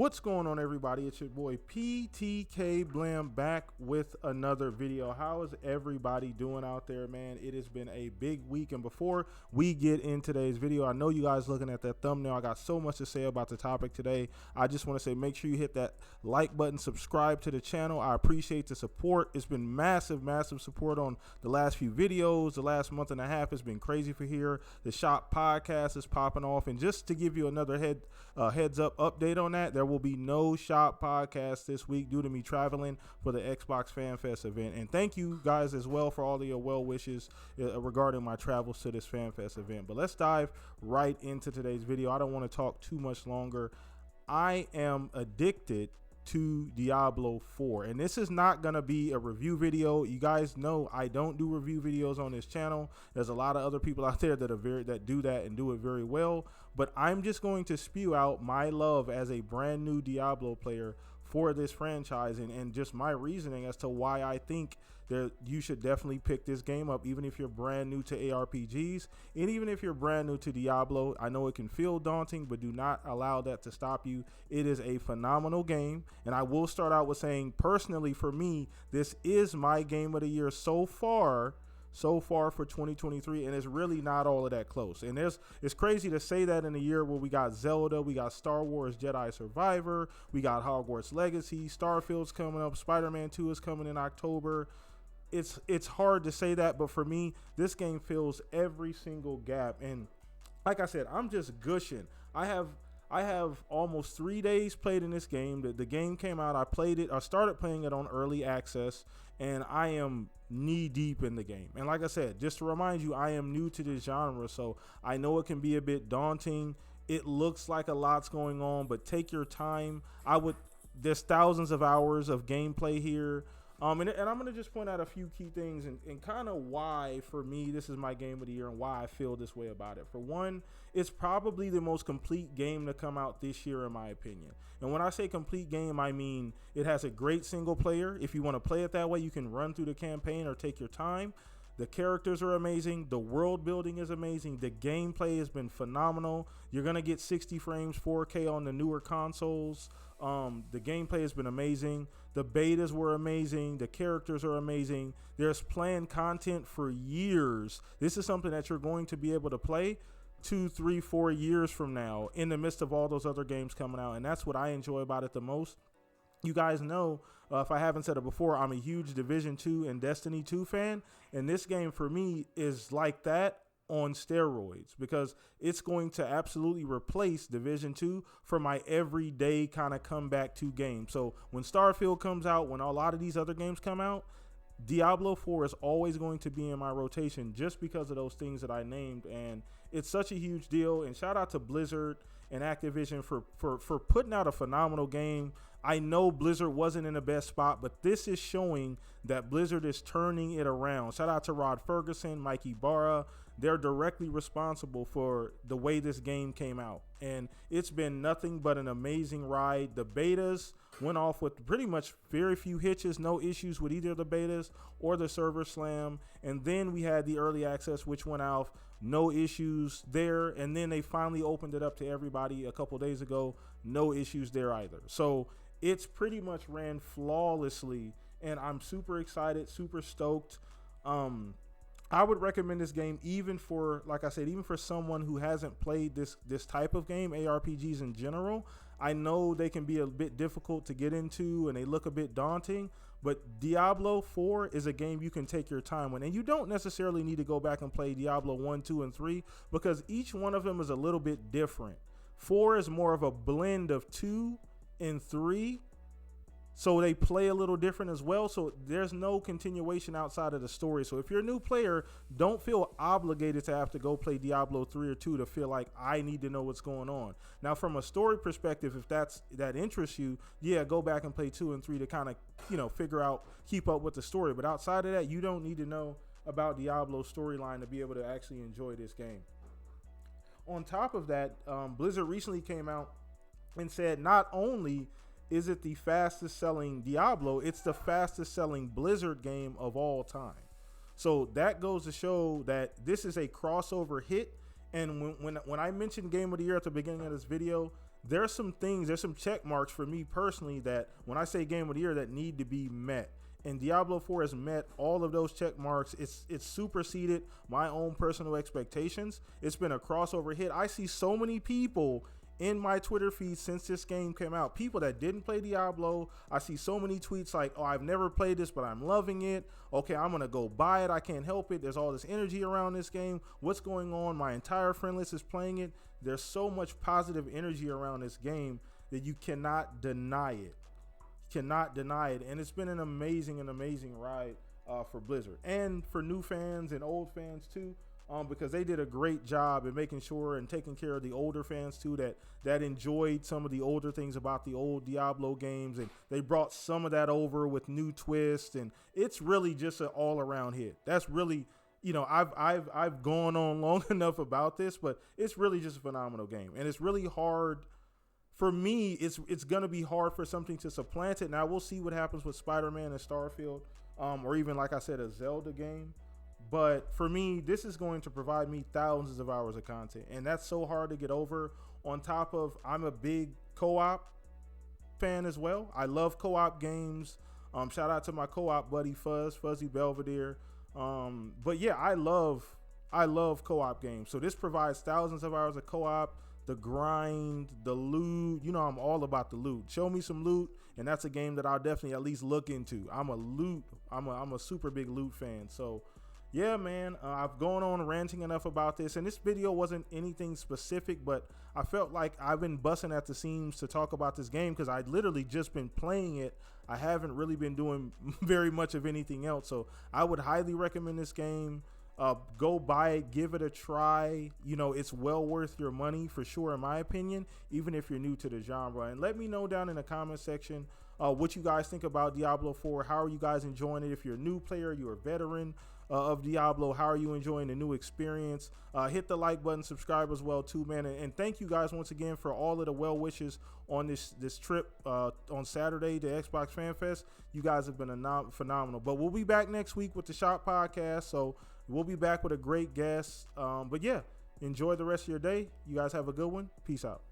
What's going on, everybody? It's your boy PTK Blam back with another video. How is everybody doing out there, man? It has been a big week, and before we get in today's video, I know you guys looking at that thumbnail. I got so much to say about the topic today. I just want to say make sure you hit that like button, subscribe to the channel. I appreciate the support. It's been massive support on the last few videos. The last month and a half has been crazy for here. The shop podcast is popping off, and just to give you another heads up update on that, there will be no shop podcast this week due to me traveling for the Xbox Fan Fest event. And thank you guys as well for all of your well wishes regarding my travels to this Fan Fest event. But let's dive right into today's video. I don't want to talk too much longer. I am addicted to Diablo 4, and this is not gonna be a review video. You guys know I don't do review videos on this channel. There's a lot of other people out there that do that and do it very well, but I'm just going to spew out my love as a brand new Diablo player for this franchise, and just my reasoning as to why I think that you should definitely pick this game up, even if you're brand new to ARPGs, and even if you're brand new to Diablo. I know it can feel daunting, but do not allow that to stop you. It is a phenomenal game, and I will start out with saying, personally for me, this is my game of the year so far for 2023, and it's really not all of that close. And it's crazy to say that in a year where we got Zelda, we got Star Wars Jedi Survivor, we got Hogwarts Legacy, Starfield's coming up, Spider-Man 2 is coming in October. It's hard to say that, but for me, this game fills every single gap. And like I said, I'm just gushing. I have almost 3 days played in this game. The game came out, I started playing it on early access, and I am knee deep in the game. And like I said, just to remind you, I am new to this genre, so I know it can be a bit daunting. It looks like a lot's going on, but take your time. There's thousands of hours of gameplay here. And I'm going to just point out a few key things and kind of why, for me, this is my game of the year and why I feel this way about it. For one, it's probably the most complete game to come out this year, in my opinion. And when I say complete game, I mean it has a great single player. If you want to play it that way, you can run through the campaign or take your time. The characters are amazing. The world building is amazing. The gameplay has been phenomenal. You're going to get 60 frames, 4K on the newer consoles. The gameplay has been amazing. The betas were amazing. The characters are amazing. There's planned content for years. This is something that you're going to be able to play 2, 3, 4 years from now in the midst of all those other games coming out. And that's what I enjoy about it the most. You guys know, if I haven't said it before, I'm a huge Division 2 and Destiny 2 fan. And this game for me is like that on steroids, because it's going to absolutely replace Division 2 for my everyday kind of comeback to game. So when Starfield comes out, when a lot of these other games come out, Diablo 4 is always going to be in my rotation just because of those things that I named. And it's such a huge deal. And shout out to Blizzard and Activision for putting out a phenomenal game. I know Blizzard wasn't in the best spot, but this is showing that Blizzard is turning it around. Shout out to Rod Ferguson, Mike Ibarra. They're directly responsible for the way this game came out. And it's been nothing but an amazing ride. The betas went off with pretty much very few hitches, no issues with either the betas or the server slam. And then we had the early access, which went off, no issues there. And then they finally opened it up to everybody a couple days ago, no issues there either. So it's pretty much ran flawlessly, and I'm super excited, super stoked. I would recommend this game even for, like I said, even for someone who hasn't played this type of game, ARPGs in general. I know they can be a bit difficult to get into and they look a bit daunting, but Diablo 4 is a game you can take your time with. And you don't necessarily need to go back and play Diablo 1, 2, and 3 because each one of them is a little bit different. 4 is more of a blend of 2 and 3. So they play a little different as well. So there's no continuation outside of the story. So if you're a new player, don't feel obligated to have to go play Diablo 3 or 2 to feel like I need to know what's going on. Now, from a story perspective, if that interests you, yeah, go back and play 2 and 3 to kind of, figure out, keep up with the story. But outside of that, you don't need to know about Diablo's storyline to be able to actually enjoy this game. On top of that, Blizzard recently came out and said not only is it the fastest selling Diablo, it's the fastest selling Blizzard game of all time. So that goes to show that this is a crossover hit. And when I mentioned game of the year at the beginning of this video, there's some check marks for me personally that when I say game of the year that need to be met. And Diablo 4 has met all of those check marks. It's superseded my own personal expectations. It's been a crossover hit. I see so many people in my Twitter feed since this game came out, people that didn't play Diablo. I see so many tweets like, oh, I've never played this, but I'm loving it. Okay, I'm gonna go buy it. I can't help it. There's all this energy around this game. What's going on? My entire friend list is playing it. There's so much positive energy around this game that you cannot deny it. Cannot deny it. And it's been an amazing ride for Blizzard and for new fans and old fans too. Because they did a great job in making sure and taking care of the older fans too that enjoyed some of the older things about the old Diablo games, and they brought some of that over with new twists, and it's really just an all-around hit. That's really, you know, I've gone on long enough about this, but it's really just a phenomenal game, and it's really hard for me. It's gonna be hard for something to supplant it. Now we'll see what happens with Spider-Man and Starfield, or even like I said, a Zelda game. But for me, this is going to provide me thousands of hours of content. And that's so hard to get over. On top of, I'm a big co-op fan as well. I love co-op games. Shout out to my co-op buddy Fuzzy Belvedere. But yeah, I love co-op games. So this provides thousands of hours of co-op, the grind, the loot. You know, I'm all about the loot. Show me some loot, and that's a game that I'll definitely at least look into. I'm a super big loot fan. So yeah, man, I've gone on ranting enough about this, and this video wasn't anything specific, but I felt like I've been busting at the seams to talk about this game because I'd literally just been playing it. I haven't really been doing very much of anything else, so I would highly recommend this game. Go buy it, give it a try. You know, it's well worth your money for sure, in my opinion, even if you're new to the genre. And let me know down in the comment section what you guys think about Diablo 4. How are you guys enjoying it? If you're a new player, you're a veteran of Diablo, how are you enjoying the new experience? Hit the like button, subscribe as well too, man. And thank you guys once again for all of the well wishes on this trip on Saturday to Xbox Fan Fest. You guys have been phenomenal. But we'll be back next week with the Shop Podcast, so we'll be back with a great guest. But yeah, enjoy the rest of your day. You guys have a good one. Peace out.